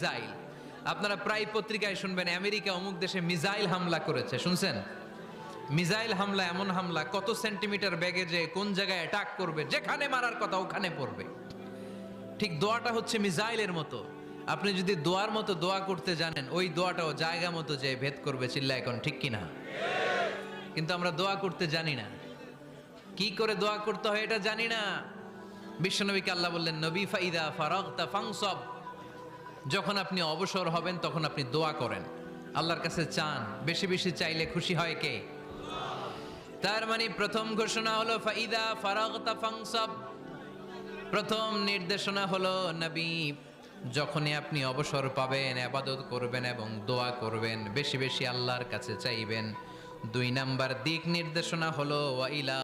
Missile. আপনারা প্রায় পত্রিকায় শুনবেন আমেরিকা অমুক দেশে মিসাইল হামলা করেছে, শুনছেন? মিসাইল হামলা এমন হামলা কত সেন্টিমিটার বেগে যে কোন জায়গায় অ্যাটাক করবে, যেখানে মারার কথা ওখানে পড়বে। ঠিক দোয়াটা হচ্ছে মিসাইলের মতো। আপনি যদি দোয়ার মতো দোয়া করতে জানেন, ওই দোয়াটাও জায়গা মতো যে ভেদ করবে। চিল্লা এখন ঠিক কিনা? কিন্তু আমরা দোয়া করতে জানি না, কি করে দোয়া করতে হয় এটা জানি না। বিশ্বনবীকে আল্লাহ বললেন, নবী ফাইদা ফারাগতা ফানসব, যখন আপনি অবসর হবেন তখন আপনি দোয়া করেন, আল্লাহর কাছে চান। বেশি বেশি চাইলে খুশি হয় কে? তার মানে প্রথম ঘোষণা হলো ফাইদা ফারাগতা ফানসব। প্রথম নির্দেশনা হলো নবী, যখনই আপনি অবসর পাবেন ইবাদত করবেন এবং দোয়া করবেন, বেশি বেশি আল্লাহর কাছে চাইবেন। 2 নাম্বার দিক নির্দেশনা হলো ওয়াইলা